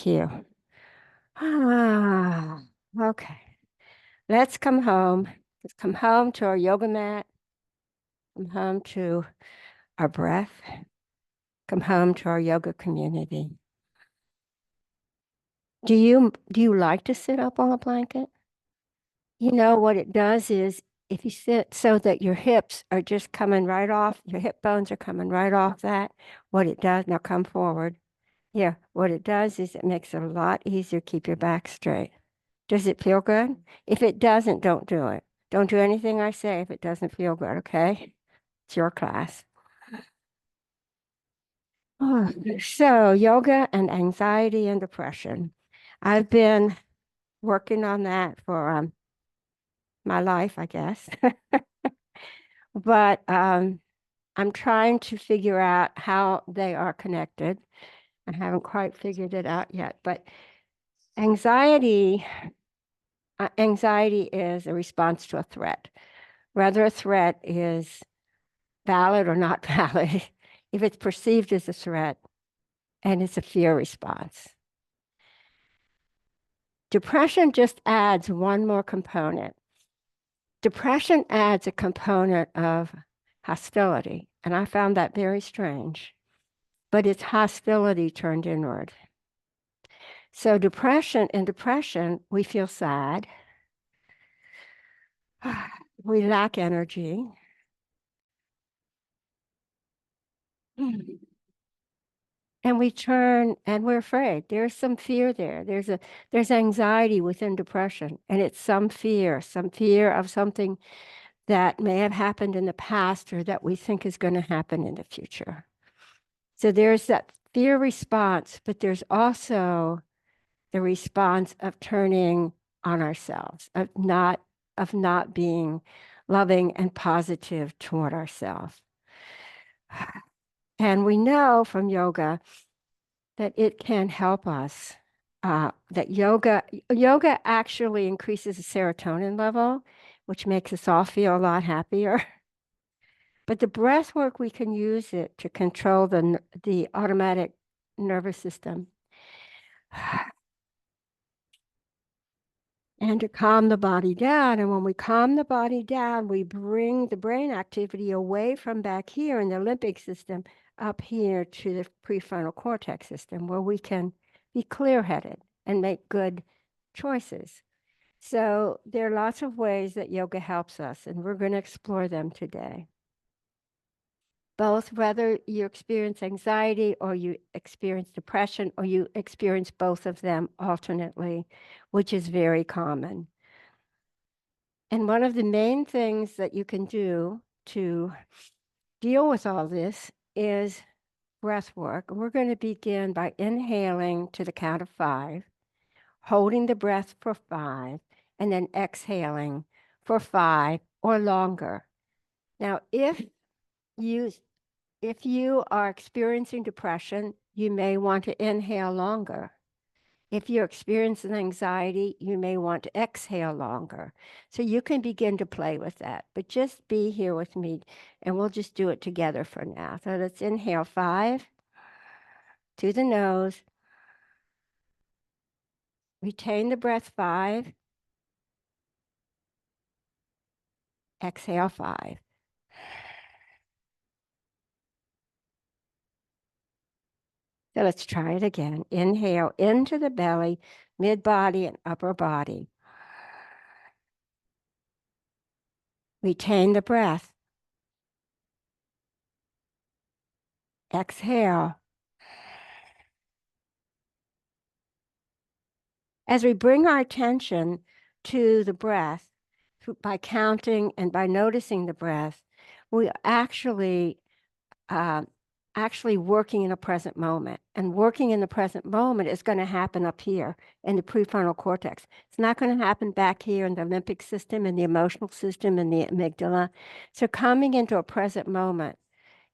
you. Okay. Let's come home. Let's come home to our yoga mat. Come home to our breath. Come home to our yoga community. Do you like to sit up on a blanket? You know what it does is if you sit so that your hips are just coming right off, your hip bones are coming right off that, what it does, now come forward. Yeah, what it does is it makes it a lot easier to keep your back straight. Does it feel good? If it doesn't, don't do it. Don't do anything I say if it doesn't feel good, okay? It's your class. Oh, so yoga and anxiety and depression. I've been working on that for my life, I guess. But I'm trying to figure out how they are connected. I haven't quite figured it out yet, but anxiety anxiety is a response to a threat. Whether a threat is valid or not valid, if it's perceived as a threat and it's a fear response. Depression just adds one more component. Depression adds a component of hostility, and I found that very strange, but it's hostility turned inward. So in depression, we feel sad, we lack energy, and we turn and we're afraid. There's some fear there. There's anxiety within depression, and it's some fear of something that may have happened in the past or that we think is going to happen in the future. So there's that fear response, but there's also the response of turning on ourselves, of not being loving and positive toward ourselves. And we know from yoga that it can help us. That yoga actually increases the serotonin level, which makes us all feel a lot happier. But the breath work, we can use it to control the automatic nervous system and to calm the body down. And when we calm the body down, we bring the brain activity away from back here in the limbic system up here to the prefrontal cortex system, where we can be clear-headed and make good choices. So there are lots of ways that yoga helps us, and we're going to explore them today. Both, whether you experience anxiety or you experience depression or you experience both of them alternately, which is very common. And one of the main things that you can do to deal with all this is breath work. We're going to begin by inhaling to the count of 5, holding the breath for 5, and then exhaling for 5 or longer. Now, if you are experiencing depression, you may want to inhale longer. If you're experiencing anxiety, you may want to exhale longer. So you can begin to play with that, but just be here with me and we'll just do it together for now. So let's inhale 5 to the nose. Retain the breath 5. Exhale 5. So let's try it again. Inhale into the belly, mid-body and upper body. Retain the breath. Exhale. As we bring our attention to the breath, by counting and by noticing the breath, we actually working in a present moment. And working in the present moment is going to happen up here in the prefrontal cortex. It's not going to happen back here in the limbic system and the emotional system and the amygdala. So coming into a present moment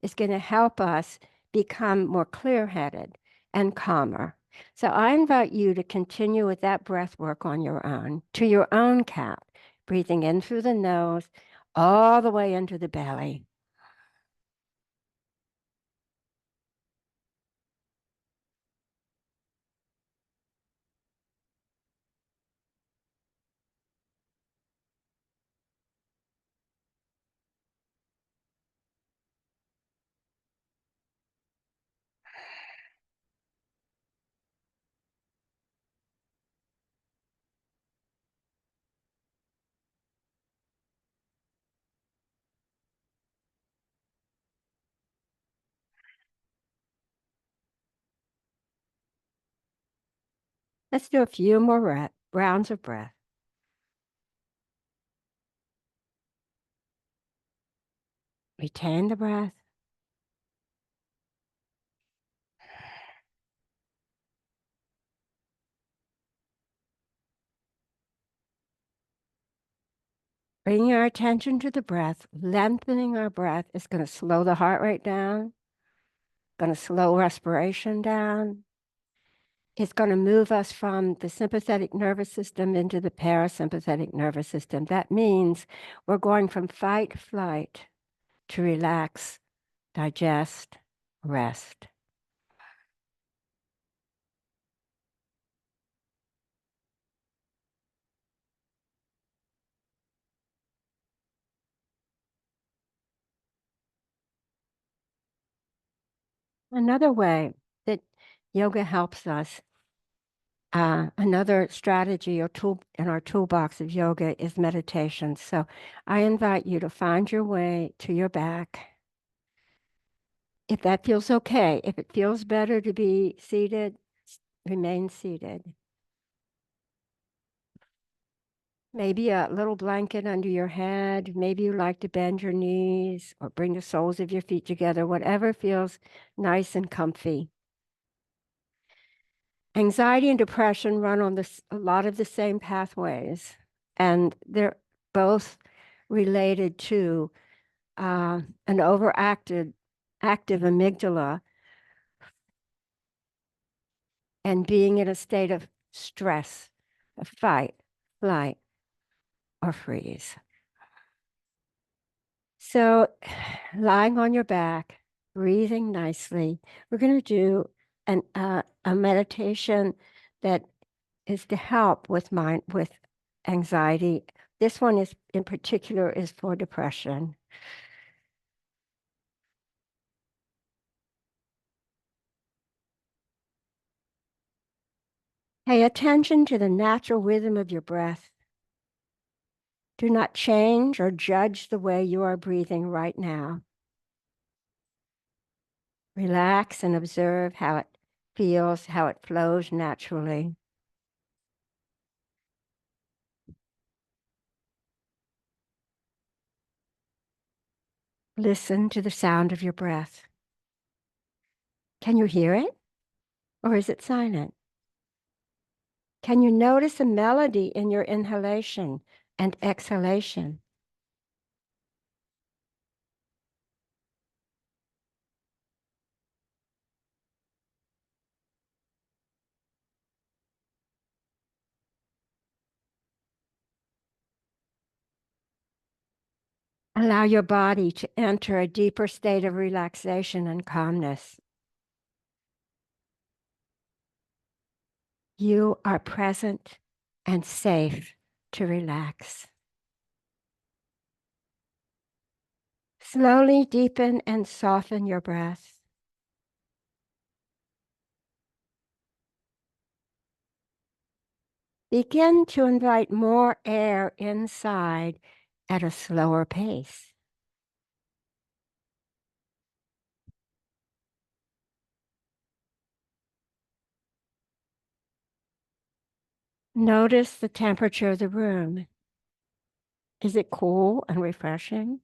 is going to help us become more clear-headed and calmer. So I invite you to continue with that breath work on your own, to your own count, breathing in through the nose, all the way into the belly. Let's do a few more rounds of breath. Retain the breath. Bringing our attention to the breath, lengthening our breath is going to slow the heart rate down, going to slow respiration down. It's going to move us from the sympathetic nervous system into the parasympathetic nervous system. That means we're going from fight, flight to relax, digest, rest. Another way that yoga helps us, another strategy or tool in our toolbox of yoga is meditation. So I invite you to find your way to your back. If that feels okay, if it feels better to be seated, remain seated. Maybe a little blanket under your head. Maybe you like to bend your knees or bring the soles of your feet together, whatever feels nice and comfy. Anxiety and depression run on a lot of the same pathways, and they're both related to an active amygdala and being in a state of stress, of fight, flight, or freeze. So, lying on your back, breathing nicely, we're going to do a meditation that is to help with anxiety. This one is in particular is for depression. Pay attention to the natural rhythm of your breath. Do not change or judge the way you are breathing right now. Relax and observe how it feels, how it flows naturally. Listen to the sound of your breath. Can you hear it? Or is it silent? Can you notice a melody in your inhalation and exhalation? Allow your body to enter a deeper state of relaxation and calmness. You are present and safe to relax. Slowly deepen and soften your breath. Begin to invite more air inside at a slower pace. Notice the temperature of the room. Is it cool and refreshing?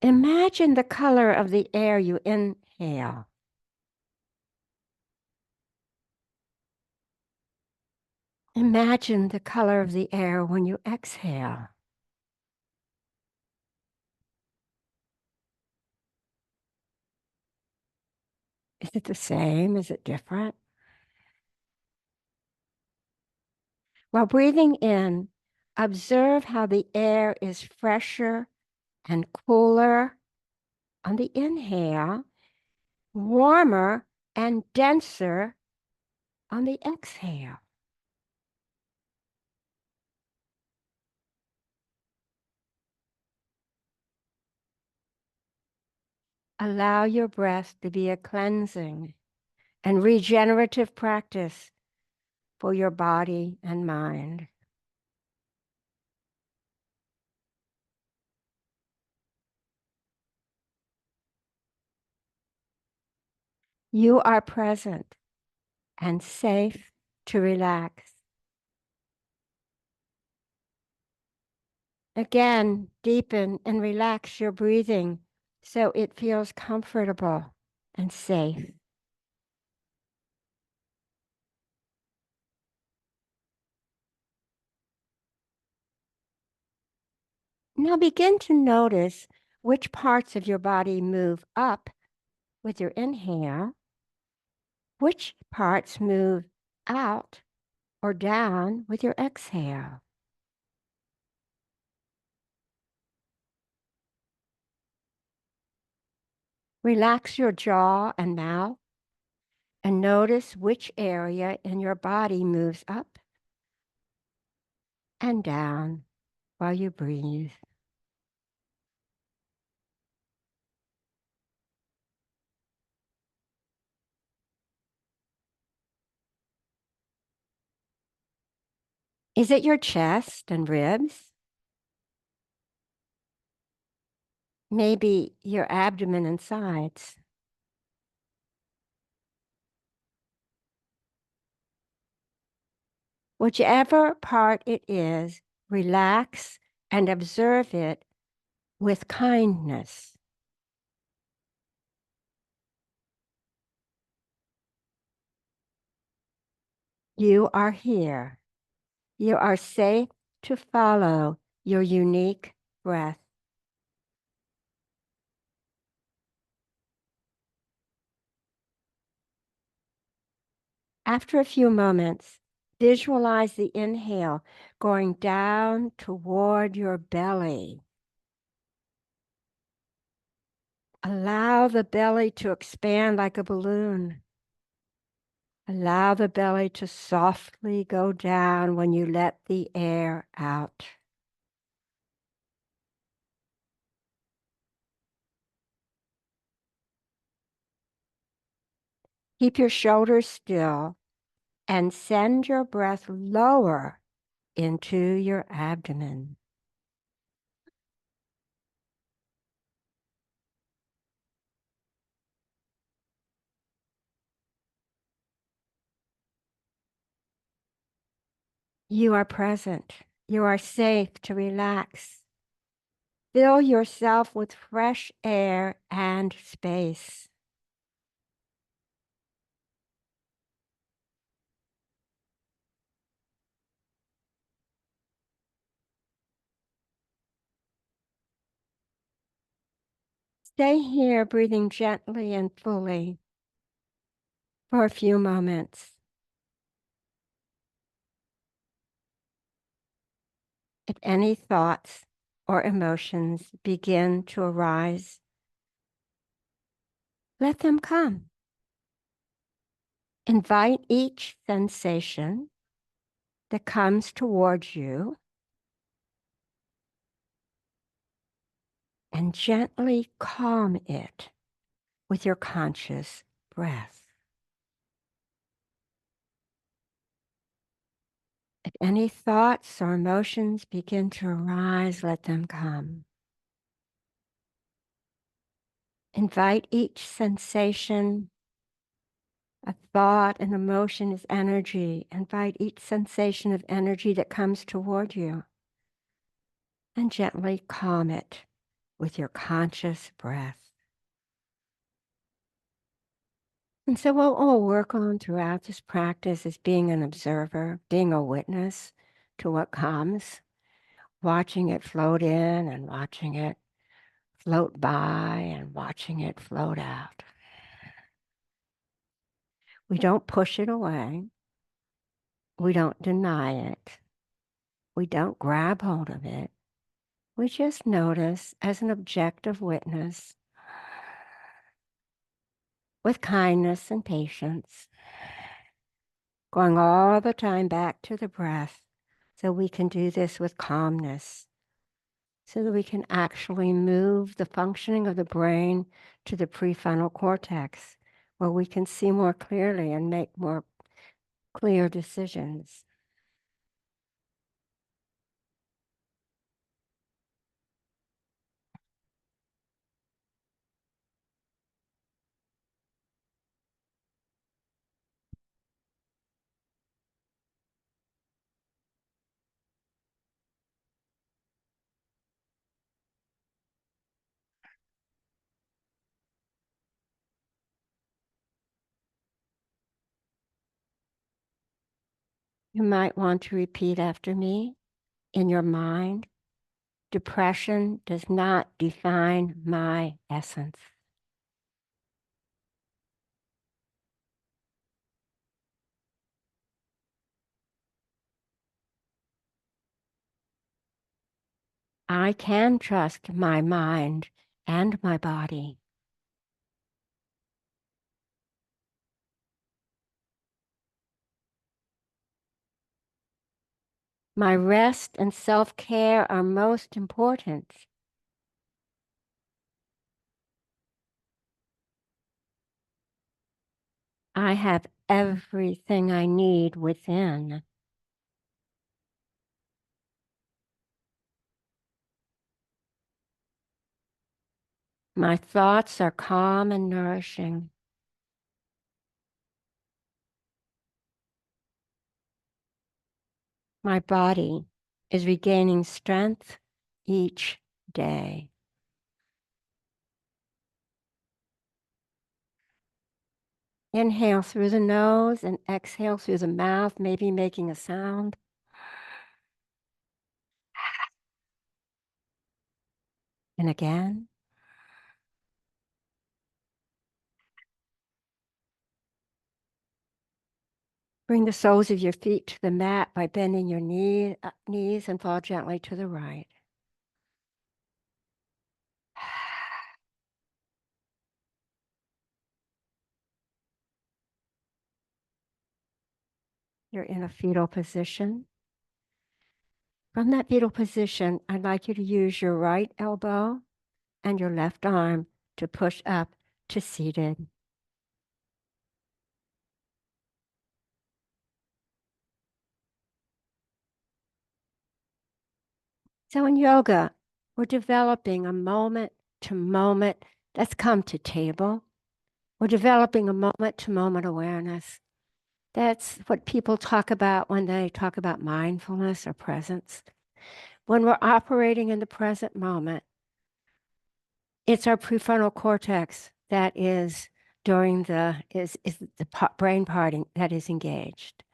Imagine the color of the air you inhale. Imagine the color of the air when you exhale. Is it the same? Is it different? While breathing in, observe how the air is fresher and cooler on the inhale, warmer and denser on the exhale. Allow your breath to be a cleansing and regenerative practice for your body and mind. You are present and safe to relax. Again, deepen and relax your breathing so it feels comfortable and safe. Now begin to notice which parts of your body move up with your inhale, which parts move out or down with your exhale. Relax your jaw and mouth and notice which area in your body moves up and down while you breathe. Is it your chest and ribs? Maybe your abdomen and sides. Whichever part it is, relax and observe it with kindness. You are here. You are safe to follow your unique breath. After a few moments, visualize the inhale going down toward your belly. Allow the belly to expand like a balloon. Allow the belly to softly go down when you let the air out. Keep your shoulders still and send your breath lower into your abdomen. You are present. You are safe to relax. Fill yourself with fresh air and space. Stay here breathing gently and fully for a few moments. If any thoughts or emotions begin to arise, let them come. Invite each sensation that comes towards you and gently calm it with your conscious breath. If any thoughts or emotions begin to arise, let them come. Invite each sensation. A thought, an emotion is energy. Invite each sensation of energy that comes toward you and gently calm it with your conscious breath. And so what we'll work on throughout this practice is being an observer, being a witness to what comes, watching it float in and watching it float by and watching it float out. We don't push it away. We don't deny it. We don't grab hold of it. We just notice as an objective witness with kindness and patience, going all the time back to the breath so we can do this with calmness, so that we can actually move the functioning of the brain to the prefrontal cortex, where we can see more clearly and make more clear decisions. You might want to repeat after me in your mind. Depression does not define my essence. I can trust my mind and my body. My rest and self-care are most important. I have everything I need within. My thoughts are calm and nourishing. My body is regaining strength each day. Inhale through the nose and exhale through the mouth, maybe making a sound. And again. Bring the soles of your feet to the mat by bending your knees and fall gently to the right. You're in a fetal position. From that fetal position, I'd like you to use your right elbow and your left arm to push up to seated. So in yoga, we're developing a moment to moment. Let's come to table. We're developing a moment to moment awareness. That's what people talk about when they talk about mindfulness or presence. When we're operating in the present moment, it's our prefrontal cortex that is during is the brain parting that is engaged.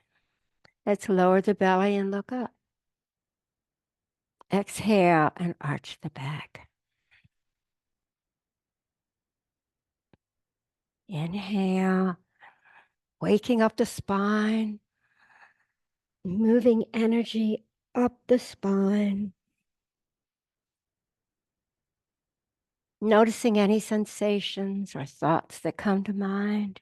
Let's lower the belly and look up. Exhale and arch the back. Inhale, waking up the spine, moving energy up the spine. Noticing any sensations or thoughts that come to mind.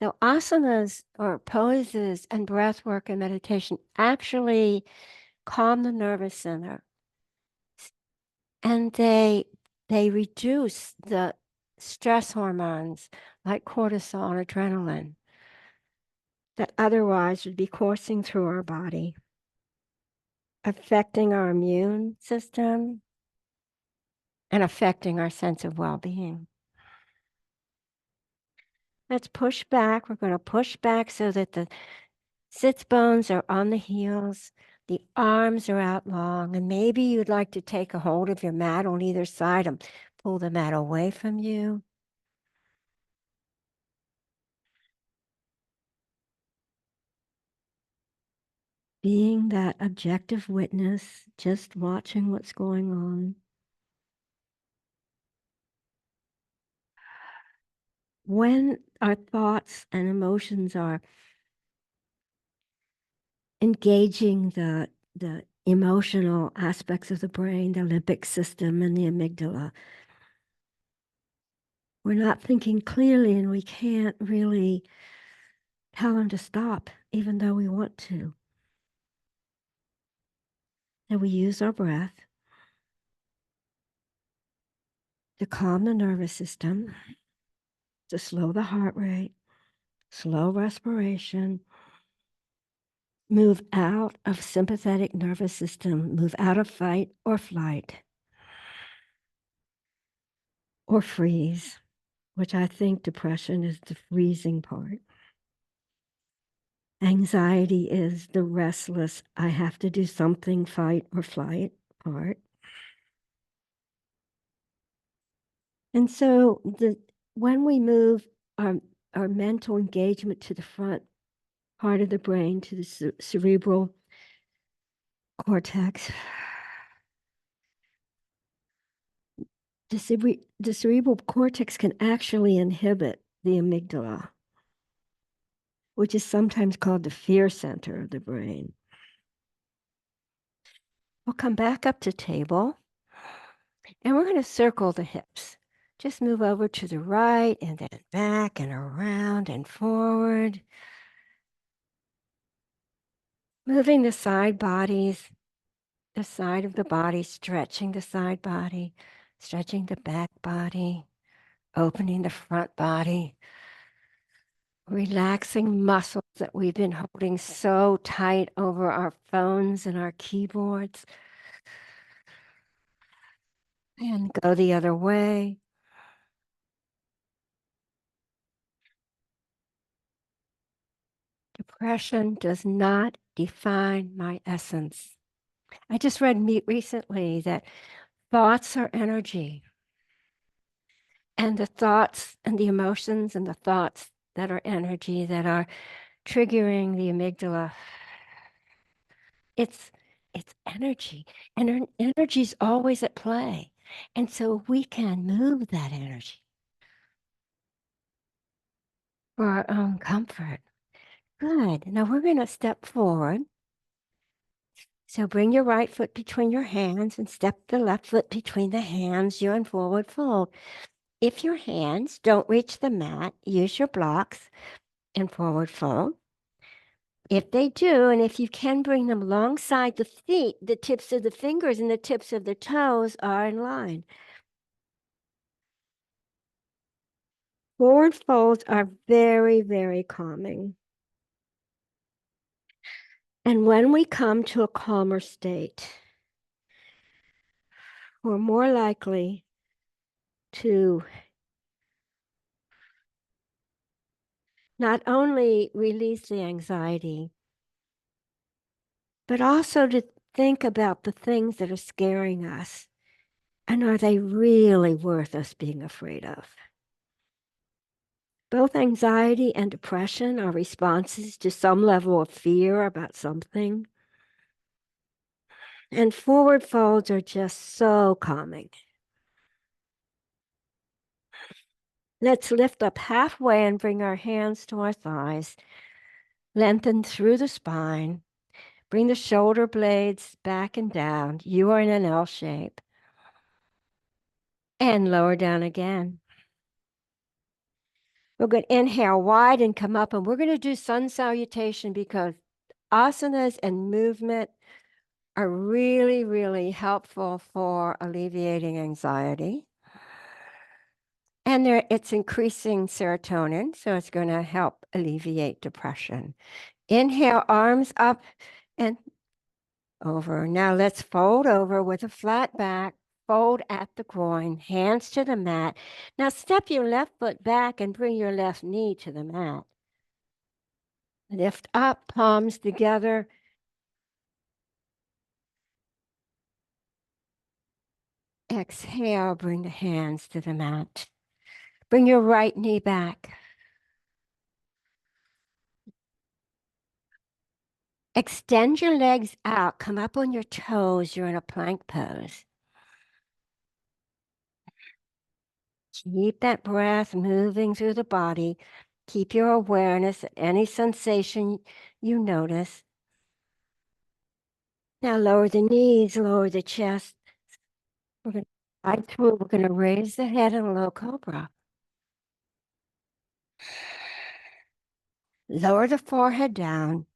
So asanas or poses and breath work and meditation actually calm the nervous center, and they reduce the stress hormones like cortisol and adrenaline that otherwise would be coursing through our body, affecting our immune system and affecting our sense of well-being. Let's push back. We're going to push back so that the sits bones are on the heels, the arms are out long, and maybe you'd like to take a hold of your mat on either side and pull the mat away from you. Being that objective witness, just watching what's going on. When our thoughts and emotions are engaging the emotional aspects of the brain, the limbic system and the amygdala, we're not thinking clearly and we can't really tell them to stop, even though we want to. And we use our breath to calm the nervous system, to slow the heart rate, slow respiration, move out of sympathetic nervous system, move out of fight or flight, or freeze, which I think depression is the freezing part. Anxiety is the restless, I have to do something, fight or flight part. And so when we move our, our mental engagement to the front part of the brain, to the cerebral cortex, the cerebral cortex can actually inhibit the amygdala, which is sometimes called the fear center of the brain. We'll come back up to table, and we're going to circle the hips. Just move over to the right and then back and around and forward. Moving the side bodies, the side of the body, stretching the side body, stretching the back body, opening the front body, relaxing muscles that we've been holding so tight over our phones and our keyboards. And go the other way. Depression does not define my essence. I just read recently that thoughts are energy. And the thoughts and the emotions and the thoughts that are energy that are triggering the amygdala, it's energy. And energy is always at play. And so we can move that energy for our own comfort. Good. Now we're going to step forward. So bring your right foot between your hands and step the left foot between the hands. You're in forward fold. If your hands don't reach the mat, use your blocks in forward fold. If they do, and if you can bring them alongside the feet, the tips of the fingers and the tips of the toes are in line. Forward folds are very, very calming. And when we come to a calmer state, we're more likely to not only release the anxiety, but also to think about the things that are scaring us. And are they really worth us being afraid of? Both anxiety and depression are responses to some level of fear about something. And forward folds are just so calming. Let's lift up halfway and bring our hands to our thighs. Lengthen through the spine. Bring the shoulder blades back and down. You are in an L shape. And lower down again. We're going to inhale wide and come up, and we're going to do sun salutation because asanas and movement are really, really helpful for alleviating anxiety. And it's increasing serotonin, so it's going to help alleviate depression. Inhale, arms up and over. Now let's fold over with a flat back, fold at the groin, hands to the mat. Now step your left foot back and bring your left knee to the mat. Lift up, palms together. Exhale, bring the hands to the mat. Bring your right knee back. Extend your legs out. Come up on your toes. You're in a plank pose. Keep that breath moving through the body. Keep your awareness at any sensation you notice. Now lower the knees, lower the chest. We're going to slide through. We're going to raise the head in a low cobra. Lower the forehead down.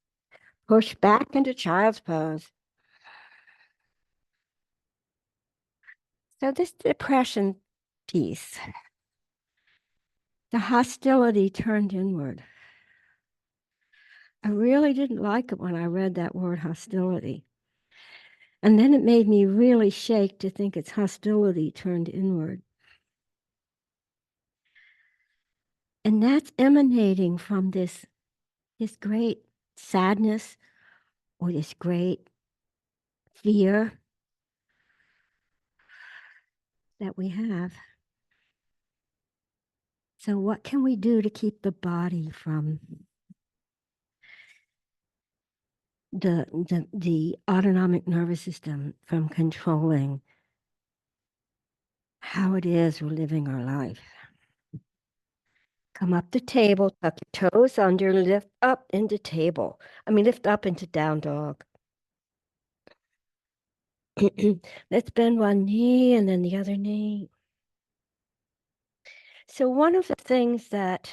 Push back into child's pose. So this depression piece, the hostility turned inward. I really didn't like it when I read that word hostility. And then it made me really shake to think it's hostility turned inward. And that's emanating from this great sadness or this great fear that we have. So what can we do to keep the body from the autonomic nervous system from controlling how it is we're living our life? Come up the table, tuck your toes under, lift up into table. Lift up into down dog. Let's bend one knee and then the other knee. So one of the things that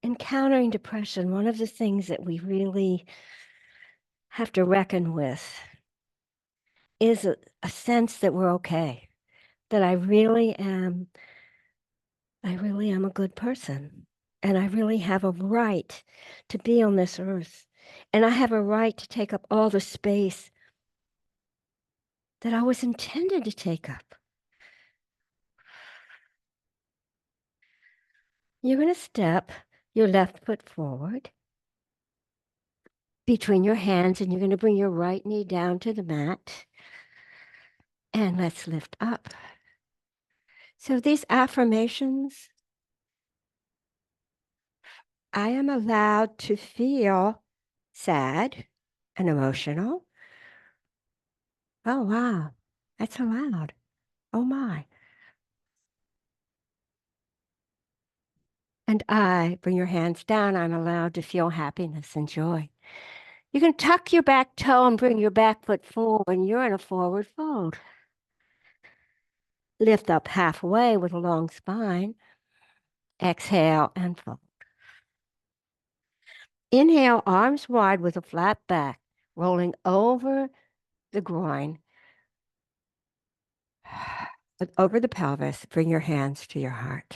encountering depression, one of the things that we really have to reckon with is a sense that we're okay, that I really am a good person. And I really have a right to be on this earth. And I have a right to take up all the space that I was intended to take up. You're going to step your left foot forward between your hands, and you're going to bring your right knee down to the mat. And let's lift up. So these affirmations, I am allowed to feel sad and emotional. Oh, wow. That's allowed. Oh, my. And I, bring your hands down, I'm allowed to feel happiness and joy. You can tuck your back toe and bring your back foot forward, and you're in a forward fold. Lift up halfway with a long spine. Exhale and fold. Inhale, arms wide with a flat back, rolling over the groin, over the pelvis. Bring your hands to your heart.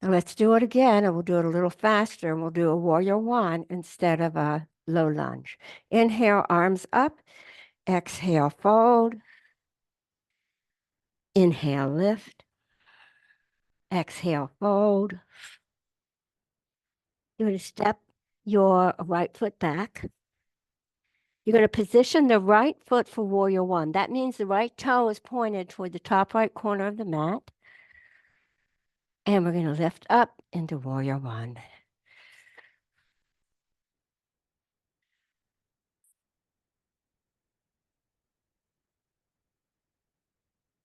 Now let's do it again, and we'll do it a little faster, and we'll do a warrior one instead of a low lunge. Inhale, arms up. Exhale, fold. Inhale, lift. Exhale, fold. You're going to step your right foot back. You're going to position the right foot for warrior one. That means the right toe is pointed toward the top right corner of the mat. And we're going to lift up into warrior one.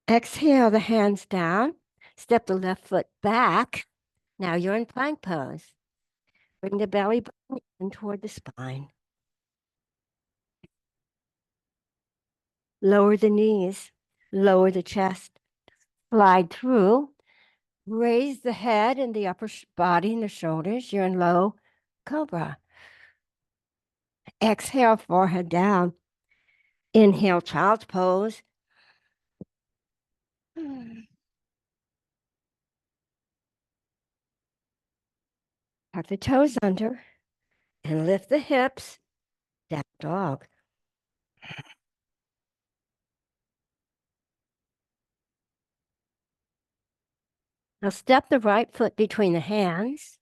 Exhale the hands down. Step the left foot back. Now you're in plank pose. Bring the belly button in toward the spine. Lower the knees. Lower the chest. Slide through. Raise the head and the upper body and the shoulders. You're in low cobra. Exhale, forehead down. Inhale, child's pose. Tuck the toes under and lift the hips. Down dog. Now step the right foot between the hands.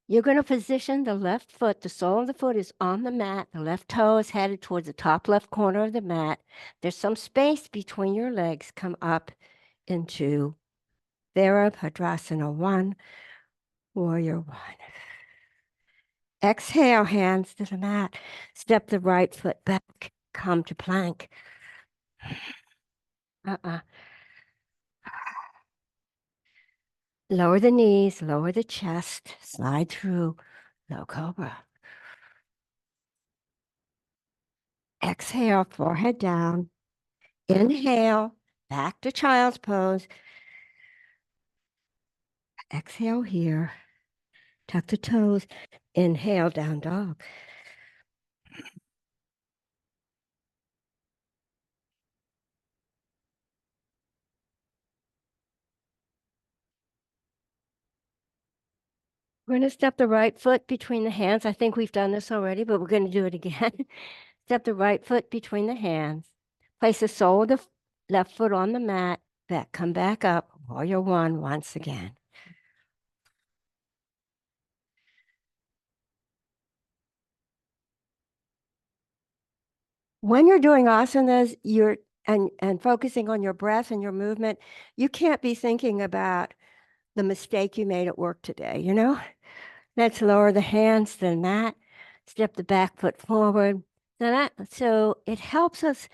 You're going to position the left foot, the sole of the foot is on the mat. The left toe is headed towards the top left corner of the mat. There's some space between your legs. Come up into Virabhadrasana 1, Warrior 1. Exhale, hands to the mat. Step the right foot back. Come to plank. Lower the knees, lower the chest, slide through, low cobra. Exhale, forehead down. Inhale, back to child's pose. Exhale here. Tuck the toes. Inhale, down dog. We're going to step the right foot between the hands. I think we've done this already, but we're going to do it again. Step the right foot between the hands. Place the sole of the left foot on the mat. Come back up. Warrior 1 once again. When you're doing asanas, you're and focusing on your breath and your movement, you can't be thinking about the mistake you made at work today, you know? Let's lower the hands to the mat, step the back foot forward. So it helps us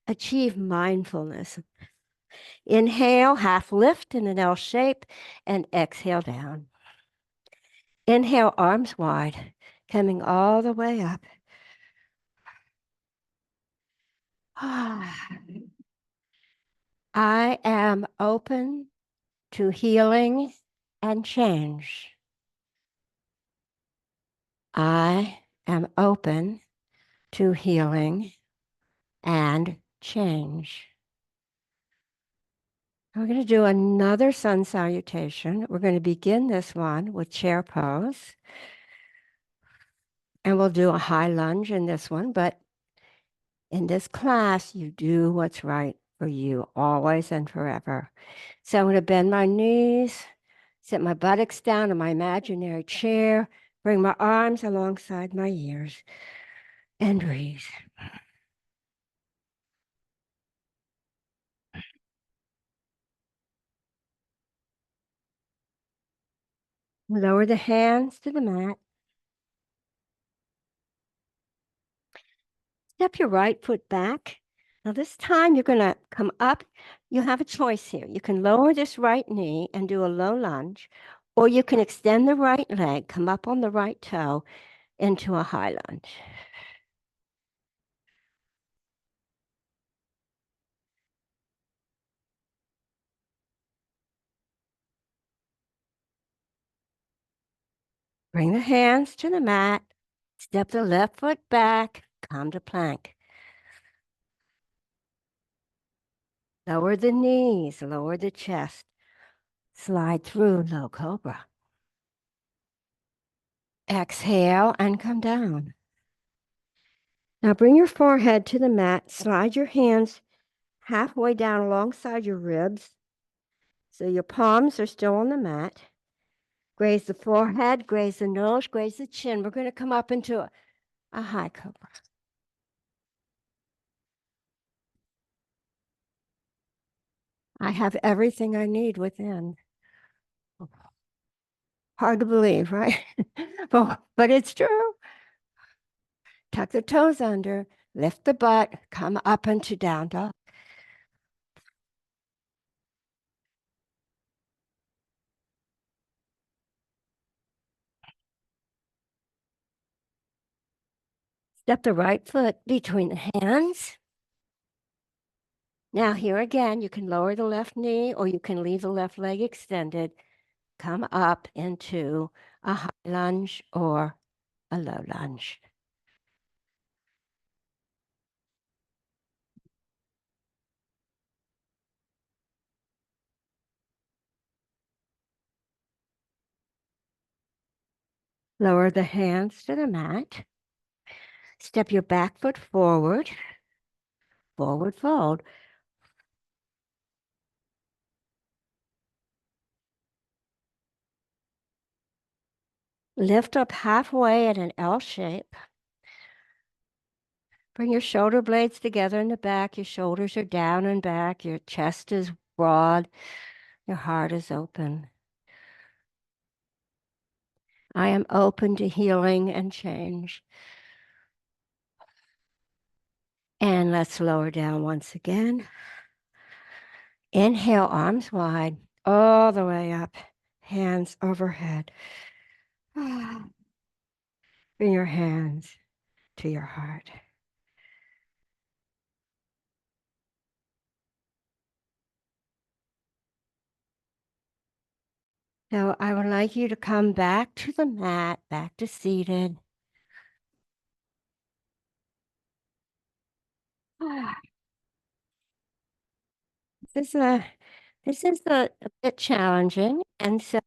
achieve mindfulness. Inhale, half lift in an L shape, and exhale down. Inhale, arms wide, coming all the way up. I am open to healing and change. I am open to healing and change. We're going to do another sun salutation. We're going to begin this one with chair pose. And we'll do a high lunge in this one, but in this class, you do what's right for you always and forever. So I'm going to bend my knees, sit my buttocks down in my imaginary chair, bring my arms alongside my ears, and breathe. Lower the hands to the mat. Step your right foot back. Now this time you're going to come up. You have a choice here. You can lower this right knee and do a low lunge, or you can extend the right leg, come up on the right toe into a high lunge. Bring the hands to the mat. Step the left foot back. Come to plank. Lower the knees, lower the chest. Slide through low cobra. Exhale and come down. Now bring your forehead to the mat. Slide your hands halfway down alongside your ribs. So your palms are still on the mat. Graze the forehead, graze the nose, graze the chin. We're going to come up into a high cobra. I have everything I need within. Hard to believe, right? but it's true. Tuck the toes under, lift the butt, come up into down dog. Step the right foot between the hands. Now here again, you can lower the left knee or you can leave the left leg extended. Come up into a high lunge or a low lunge. Lower the hands to the mat. Step your back foot forward, forward fold. Lift up halfway at an L shape. Bring your shoulder blades together in the back. Your shoulders are down and back. Your chest is broad. Your heart is open. I am open to healing and change. And let's lower down once again. Inhale, arms wide, all the way up, hands overhead. Bring your hands to your heart. So I would like you to come back to the mat, back to seated. This is a bit challenging, and so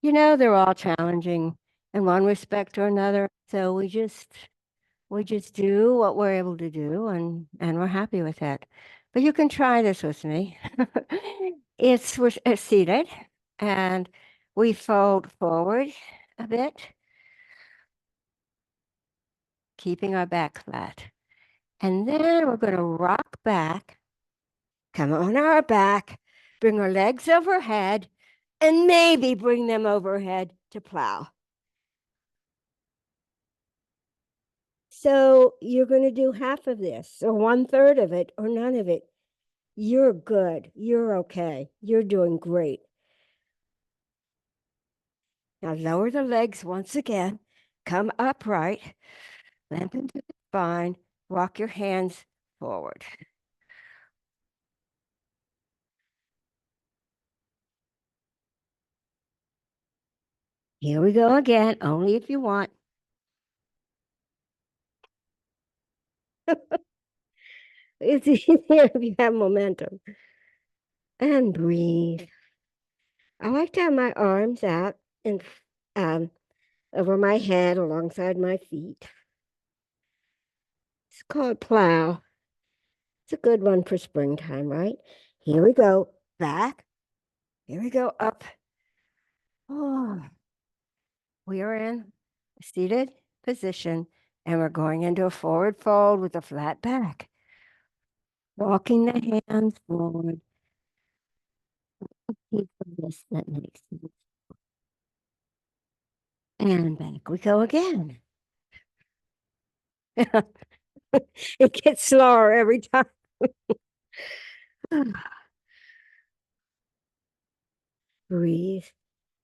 they're all challenging in one respect or another. So we just do what we're able to do, and we're happy with it. But you can try this with me. We're seated, and we fold forward a bit, keeping our back flat. And then we're going to rock back, come on our back, bring our legs overhead, and maybe bring them overhead to plow. So you're going to do half of this, or 1/3 of it, or none of it. You're good. You're okay. You're doing great. Now lower the legs once again. Come upright, limp into the spine, walk your hands forward. Here we go again, only if you want. It's easier if you have momentum. And breathe. I like to have my arms out and um, over my head alongside my feet. It's called plow. It's a good one for springtime, right? Here we go. Back. Here we go. Up. Oh, we are in a seated position and we're going into a forward fold with a flat back. Walking the hands forward. Keep this that makes sense. And back we go again. It gets slower every time. Breathe.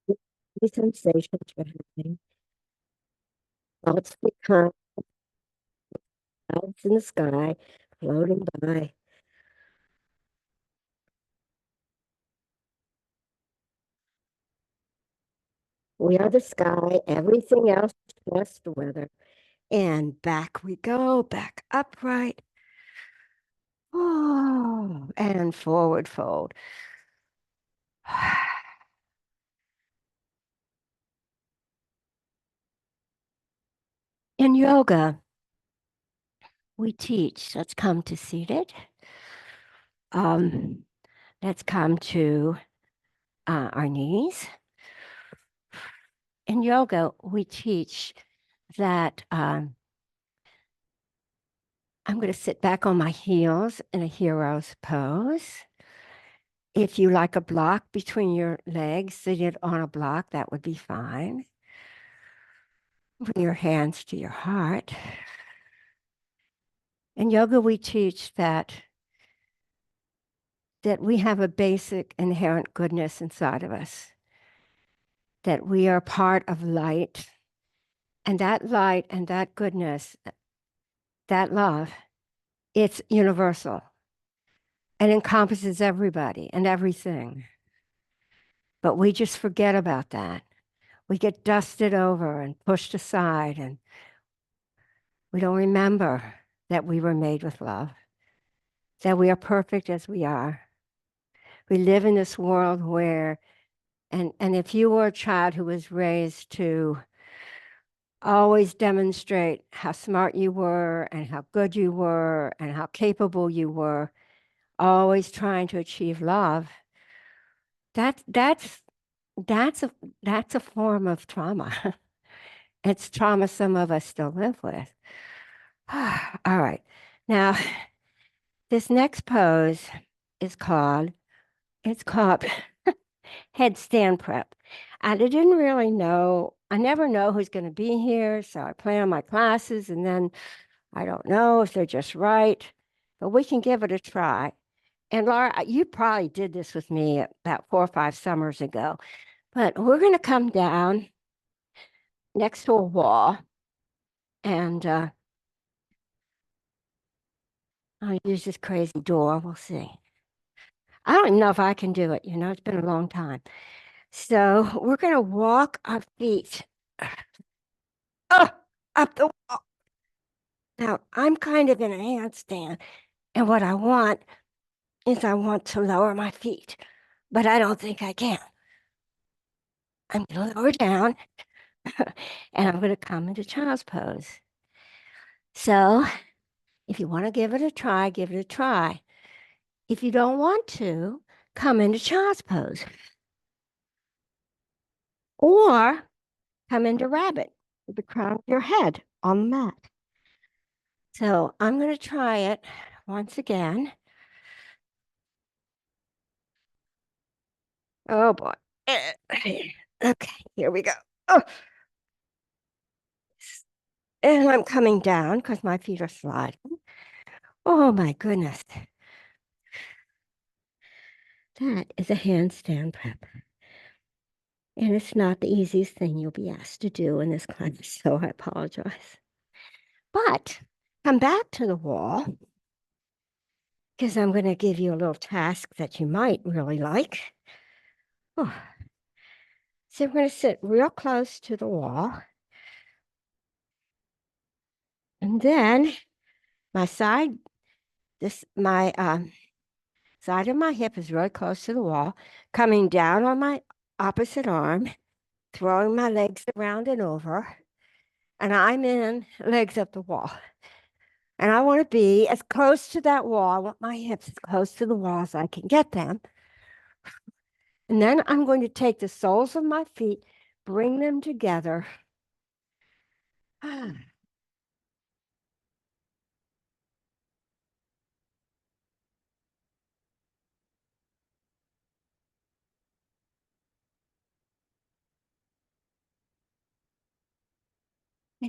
The sensations you're having. Thoughts become clouds in the sky, floating by. We are the sky, everything else is just the weather. And back we go, back upright. Oh, and forward fold. In yoga, we teach, let's come to seated. Um, let's come to our knees. In yoga, we teach that I'm going to sit back on my heels in a hero's pose. If you like a block between your legs, seated on a block, that would be fine. Bring your hands to your heart. In yoga, we teach that we have a basic inherent goodness inside of us, that we are part of light, and that goodness, that love, it's universal and encompasses everybody and everything. But we just forget about that. We get dusted over and pushed aside, and we don't remember that we were made with love, that we are perfect as we are. We live in this world where, and if you were a child who was raised to always demonstrate how smart you were and how good you were and how capable you were, always trying to achieve love, that that's a that's a form of trauma. It's trauma some of us still live with. All right. Now, this next pose is called, it's called headstand prep. And I didn't really know, I never know who's going to be here. So I plan my classes and then I don't know if they're just right, but we can give it a try. And Laura, you probably did this with me about 4 or 5 summers ago, but we're going to come down next to a wall and I'll use this crazy door. We'll see. I don't even know if I can do it. It's been a long time. So we're going to walk our feet uh, up the wall. Now, I'm kind of in a handstand, and what I want is I want to lower my feet, but I don't think I can. I'm going to lower down, and I'm going to come into child's pose. So if you want to give it a try, give it a try. If you don't want to, come into child's pose. Or come into rabbit with the crown of your head on the mat. So I'm going to try it once again. Oh boy. Okay, here we go. Oh, and I'm coming down because my feet are sliding. Oh my goodness. That is a handstand prep. And it's not the easiest thing you'll be asked to do in this class, so I apologize. But come back to the wall because I'm going to give you a little task that you might really like. Oh. So we're going to sit real close to the wall. And then my side, my side of my hip is really close to the wall, coming down on my opposite arm, throwing my legs around and over, and I'm in legs up the wall. And I want to be as close to that wall. I want my hips as close to the wall as I can get them. And then I'm going to take the soles of my feet, bring them together. I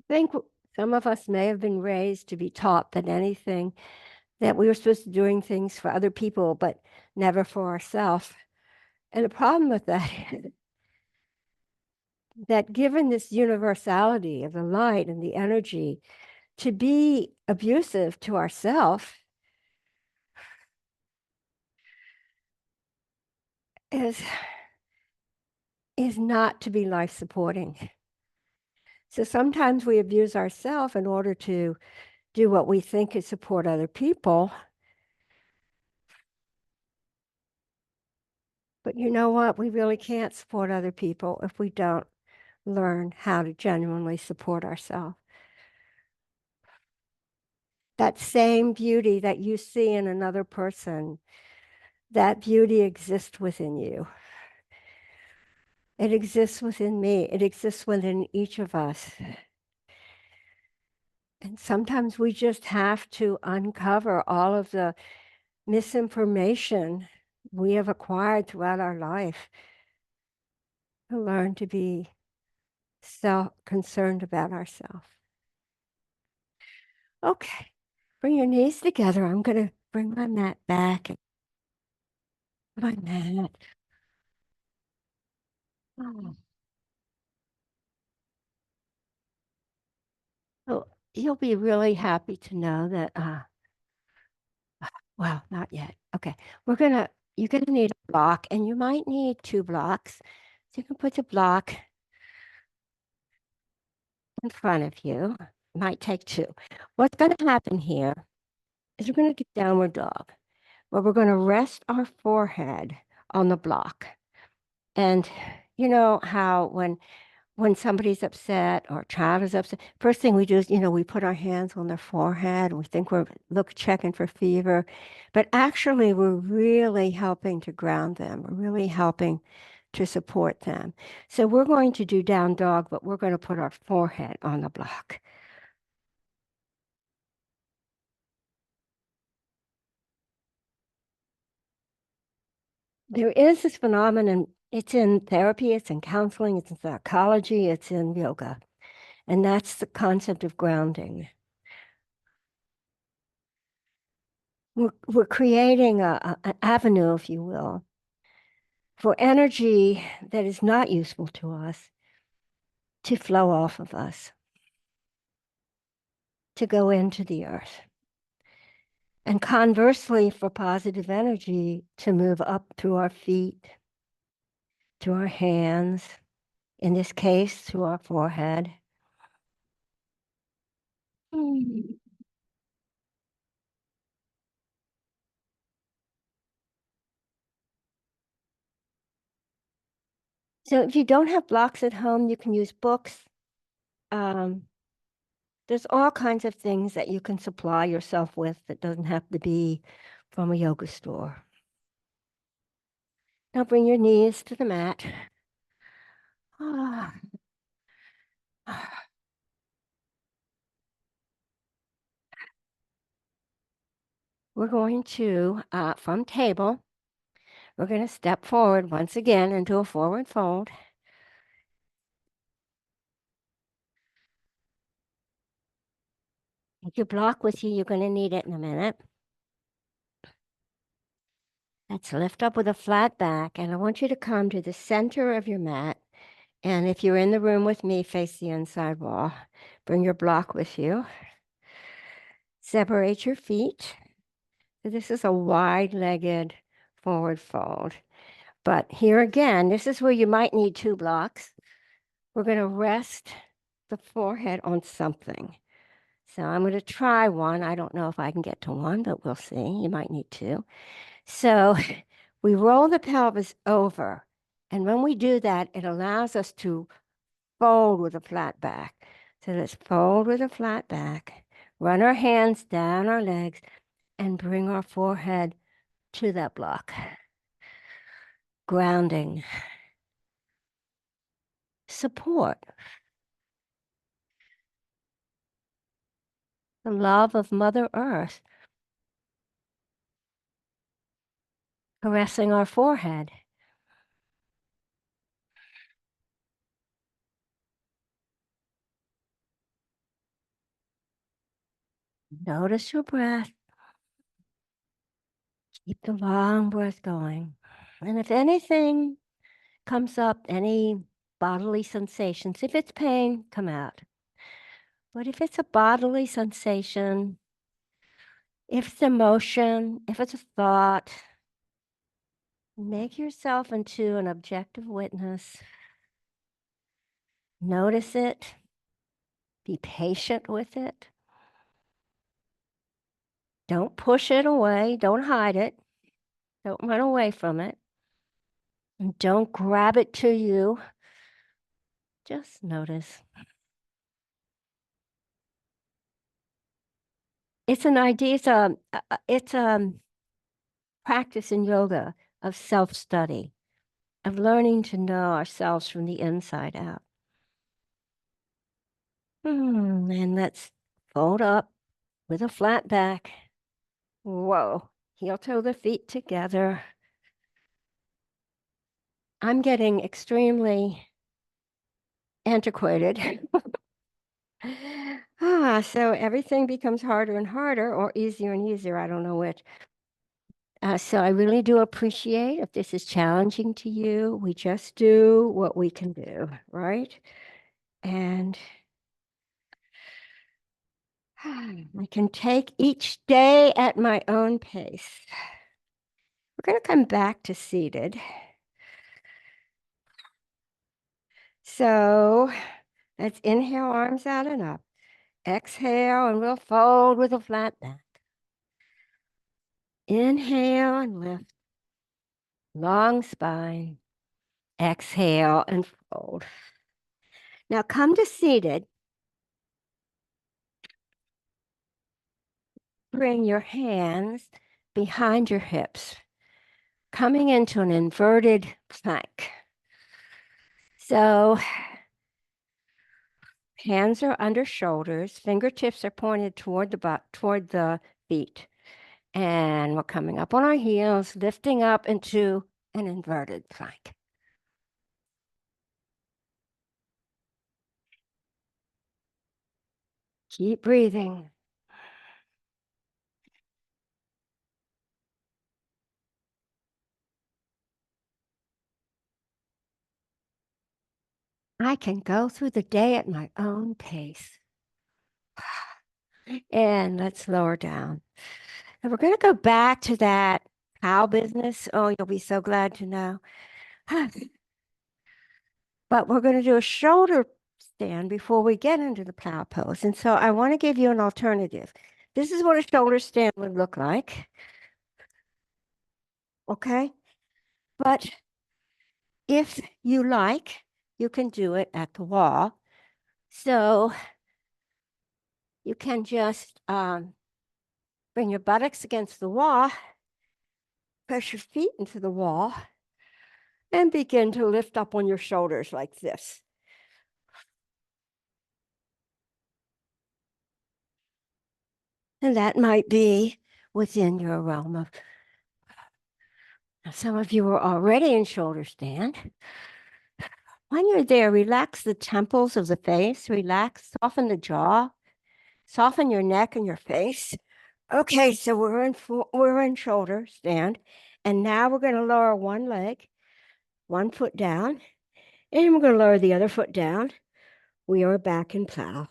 think some of us may have been raised to be taught that anything that we were supposed to be doing things for other people, but never for ourselves. And the problem with that is that given this universality of the light and the energy, to be abusive to ourselves is not to be life supporting. So sometimes we abuse ourselves in order to do what we think is support other people. But you know what? We really can't support other people if we don't learn how to genuinely support ourselves. That same beauty that you see in another person, that beauty exists within you. It exists within me. It exists within each of us. And sometimes we just have to uncover all of the misinformation we have acquired throughout our life to learn to be self-concerned about ourselves. Okay, bring your knees together. I'm going to bring my mat back. My mat. Oh. So you'll be really happy to know that, well, not yet. Okay, you're gonna need a block, and you might need 2 blocks. So you can put the block in front of you. Might take 2. What's gonna happen here is we're gonna do downward dog, where we're gonna rest our forehead on the block. And you know how when somebody's upset or a child is upset, first thing we do is, we put our hands on their forehead and we think we're checking for fever. But actually, we're really helping to ground them. We're really helping to support them. So we're going to do down dog, but we're going to put our forehead on the block. There is this phenomenon. It's in therapy, it's in counseling, it's in psychology, it's in yoga. And that's the concept of grounding. We're creating an avenue, if you will, for energy that is not useful to us to flow off of us, to go into the earth. And conversely, for positive energy to move up through our feet, to our hands, in this case, to our forehead. So if you don't have blocks at home, you can use books. There's all kinds of things that you can supply yourself with that doesn't have to be from a yoga store. Now bring your knees to the mat. Ah. we're going to, from table, we're going to step forward once again into a forward fold. Take your block with you. You're going to need it in a minute. Let's lift up with a flat back, and I want you to come to the center of your mat. And if you're in the room with me, face the inside wall. Bring your block with you. Separate your feet. So this is a wide-legged forward fold. But here again, this is where you might need two blocks. We're going to rest the forehead on something. So I'm going to try one. I don't know if I can get to one, but we'll see. You might need two. So we roll the pelvis over. And when we do that, it allows us to fold with a flat back. So let's fold with a flat back, run our hands down our legs, and bring our forehead to that block. Grounding. Support. The love of Mother Earth caressing our forehead. Notice your breath. Keep the long breath going. And if anything comes up, any bodily sensations, if it's pain, come out. But if it's a bodily sensation, if it's emotion, if it's a thought, make yourself into an objective witness. Notice it. Be patient with it. Don't push it away. Don't hide it. Don't run away from it. And don't grab it to you. Just notice. It's an idea, it's a practice in yoga of self-study, of learning to know ourselves from the inside out. And let's fold up with a flat back. Whoa, heel toe the feet together. I'm getting extremely antiquated. So everything becomes harder and harder, or easier and easier. I don't know which. So I really do appreciate if this is challenging to you. We just do what we can do, right? And I can take each day at my own pace. We're going to come back to seated. So let's inhale, arms out and up. Exhale, and we'll fold with a flat back. Inhale and lift. Long spine. Exhale and fold. Now come to seated. Bring your hands behind your hips, coming into an inverted plank. So hands are under shoulders, fingertips are pointed toward the feet. And we're coming up on our heels, lifting up into an inverted plank. Keep breathing. I can go through the day at my own pace. And let's lower down. And we're going to go back to that cow business. Oh, you'll be so glad to know. But we're going to do a shoulder stand before we get into the plow pose. And so I want to give you an alternative. This is what a shoulder stand would look like. Okay? But if you like, you can do it at the wall. So you can just bring your buttocks against the wall, press your feet into the wall, and begin to lift up on your shoulders like this. And that might be within your realm of. Now, some of you are already in shoulder stand. When you're there, relax the temples of the face, relax, soften the jaw, soften your neck and your face. Okay, so we're in shoulder stand, and now we're going to lower one leg, one foot down, and we're going to lower the other foot down. We are back in plow.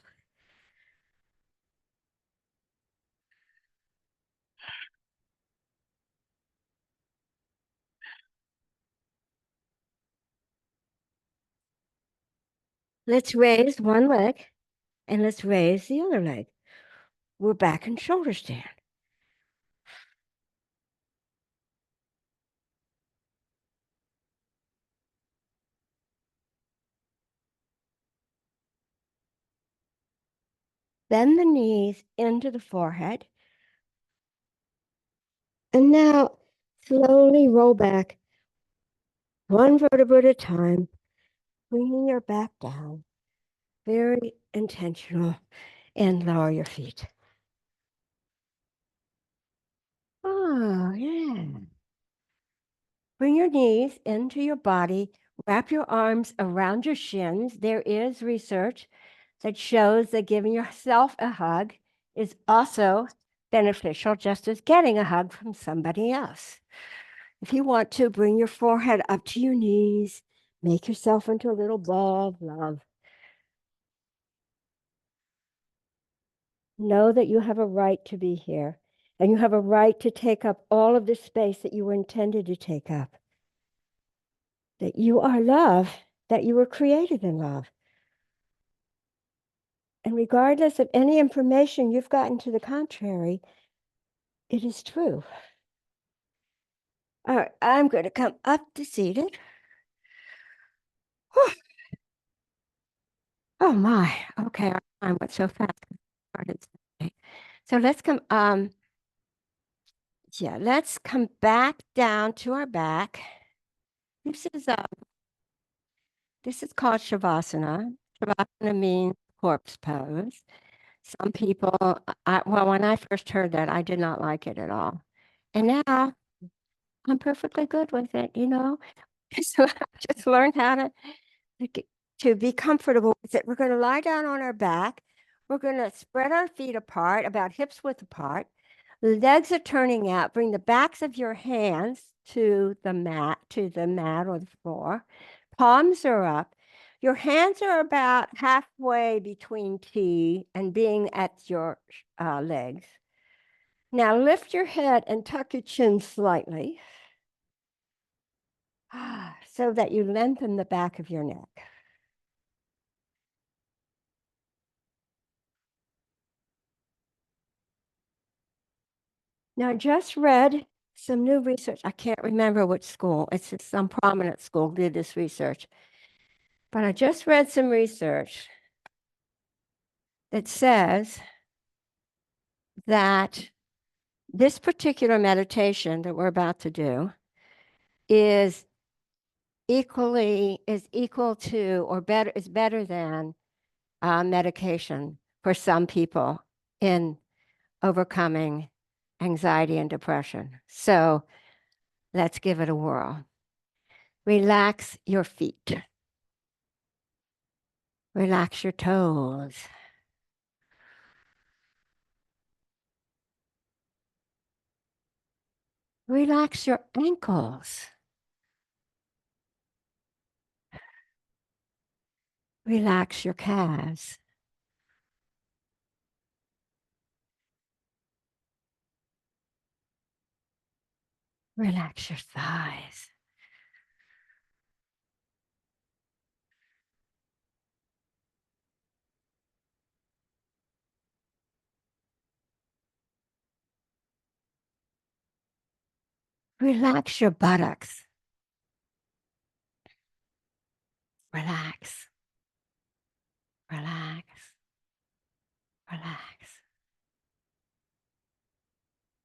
Let's raise one leg and let's raise the other leg. We're back in shoulder stand. Bend the knees into the forehead. And now slowly roll back one vertebra at a time, bringing your back down. Very intentional. And lower your feet. Oh, yeah. Bring your knees into your body. Wrap your arms around your shins. There is research that shows that giving yourself a hug is also beneficial, just as getting a hug from somebody else. If you want to, bring your forehead up to your knees. Make yourself into a little ball of love. Know that you have a right to be here, and you have a right to take up all of the space that you were intended to take up. That you are love, that you were created in love. And regardless of any information you've gotten to the contrary, it is true. All right, I'm going to come up to seated. Whew. Oh my, okay, our time went so fast. So let's come, let's come back down to our back. This is called Shavasana. Shavasana means corpse pose. Some people, well, when I first heard that, I did not like it at all. And now I'm perfectly good with it, you know? So I just learned how to be comfortable with it. We're going to lie down on our back. We're going to spread our feet apart, about hips width apart. The legs are turning out. Bring the backs of your hands to the mat or the floor. Palms are up. Your hands are about halfway between T and being at your legs. Now lift your head and tuck your chin slightly so that you lengthen the back of your neck. Now, I just read some new research. I can't remember which school. It's just some prominent school did this research. But I just read some research that says that this particular meditation that we're about to do is equal to or better than medication for some people in overcoming anxiety and depression. So let's give it a whirl. Relax your feet. Relax your toes. Relax your ankles. Relax your calves. Relax your thighs. Relax your buttocks. Relax. Relax. Relax.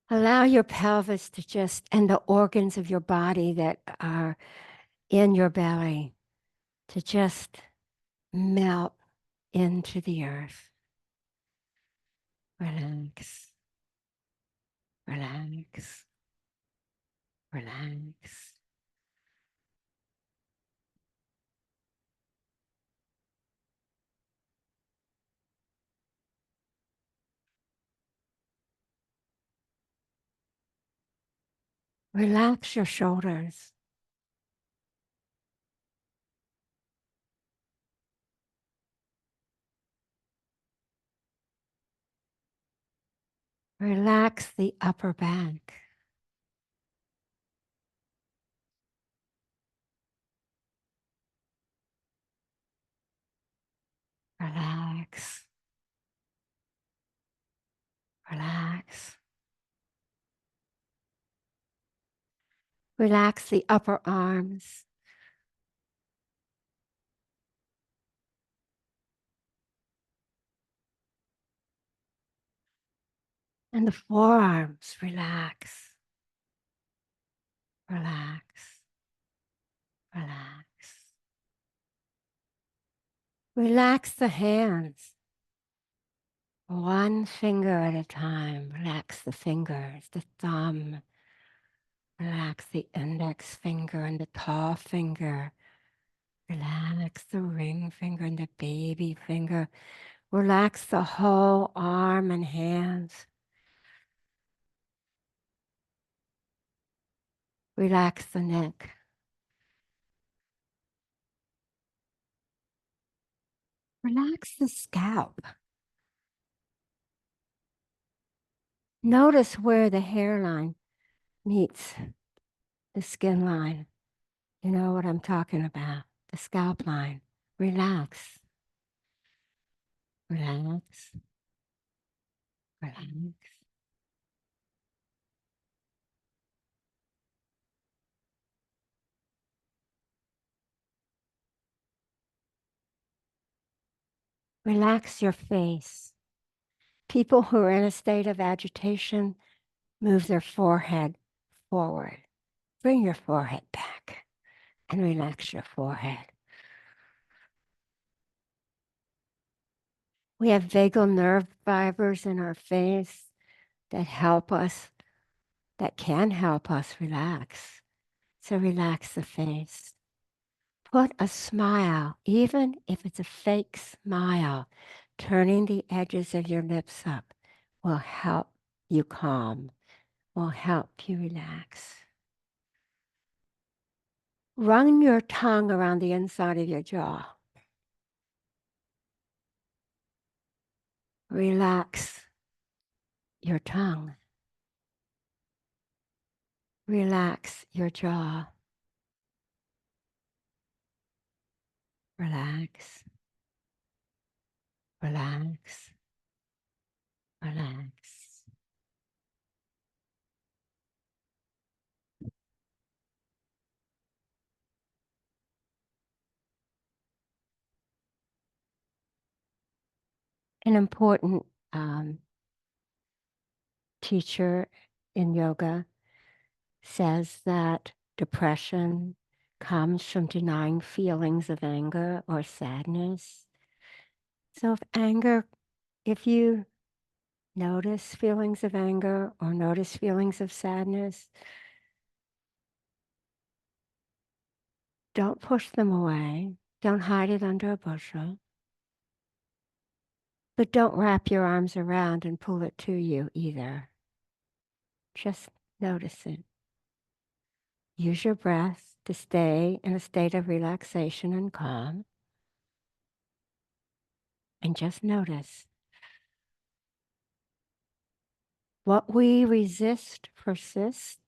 Allow your pelvis to and the organs of your body that are in your belly to just melt into the earth. Relax. Relax. Relax. Relax. Relax your shoulders. Relax the upper back. Relax. Relax. Relax the upper arms. And the forearms. Relax. Relax. Relax. Relax the hands. One finger at a time. Relax the fingers, the thumb. Relax the index finger and the tall finger. Relax the ring finger and the baby finger. Relax the whole arm and hands. Relax the neck. Relax the scalp. Notice where the hairline meets the skin line. You know what I'm talking about, the scalp line. Relax. Relax. Relax. Relax your face. People who are in a state of agitation move their forehead forward. Bring your forehead back and relax your forehead. We have vagal nerve fibers in our face that help us, that can help us relax. So relax the face. Put a smile, even if it's a fake smile, turning the edges of your lips up will help you calm, will help you relax. Run your tongue around the inside of your jaw. Relax your tongue. Relax your jaw. Relax. Relax. Relax. An important teacher in yoga says that depression comes from denying feelings of anger or sadness. So if you notice feelings of anger or notice feelings of sadness, don't push them away. Don't hide it under a bushel. But don't wrap your arms around and pull it to you either. Just notice it. Use your breath to stay in a state of relaxation and calm. And just notice. What we resist persists.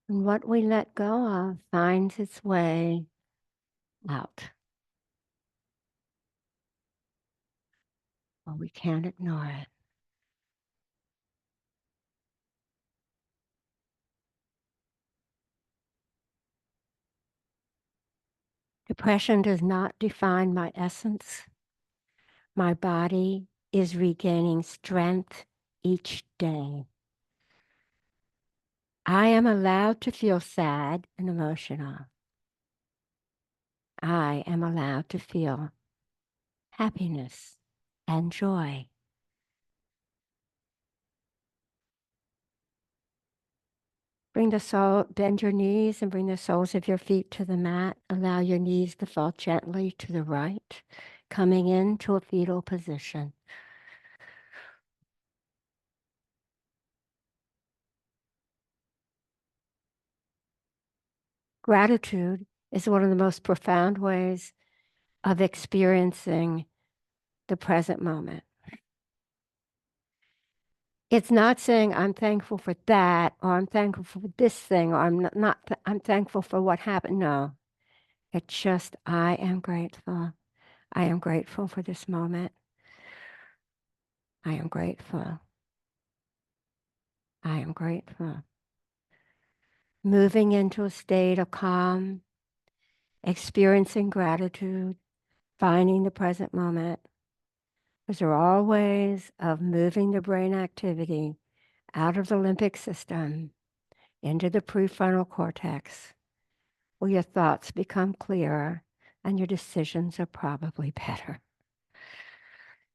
And what we let go of finds its way out. Well, we can't ignore it. Depression does not define my essence. My body is regaining strength each day. I am allowed to feel sad and emotional. I am allowed to feel happiness and joy. Bring the soul, bend your knees and bring the soles of your feet to the mat. Allow your knees to fall gently to the right, coming into a fetal position. Gratitude is one of the most profound ways of experiencing the present moment. It's not saying I'm thankful for that, or I'm thankful for this thing, or I'm thankful for what happened. No, it's just I am grateful. I am grateful for this moment. I am grateful. I am grateful. Moving into a state of calm, experiencing gratitude, finding the present moment. Those are all ways of moving the brain activity out of the limbic system into the prefrontal cortex, where your thoughts become clearer and your decisions are probably better.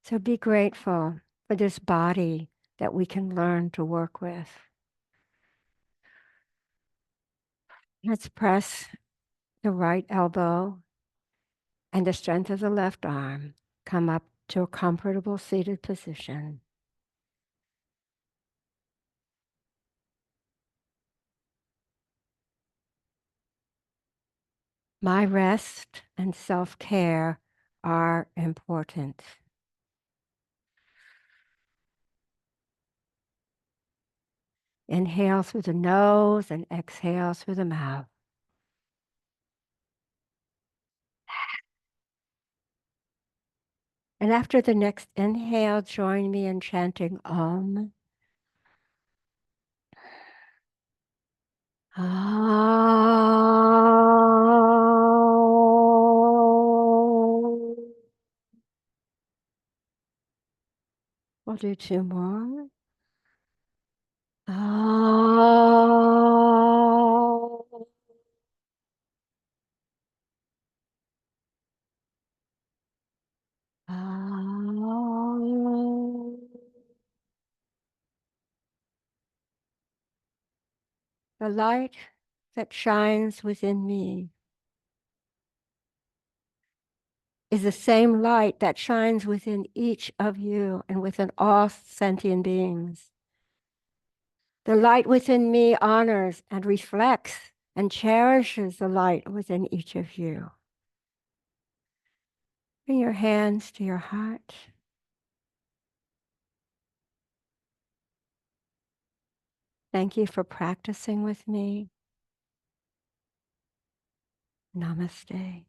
So be grateful for this body that we can learn to work with. Let's press the right elbow and the strength of the left arm. Come up to a comfortable seated position. My rest and self-care are important. Inhale through the nose and exhale through the mouth. And after the next inhale, join me in chanting Om. Om. We'll do two more. Om. Om. The light that shines within me is the same light that shines within each of you and within all sentient beings. The light within me honors and reflects and cherishes the light within each of you. Bring your hands to your heart. Thank you for practicing with me. Namaste.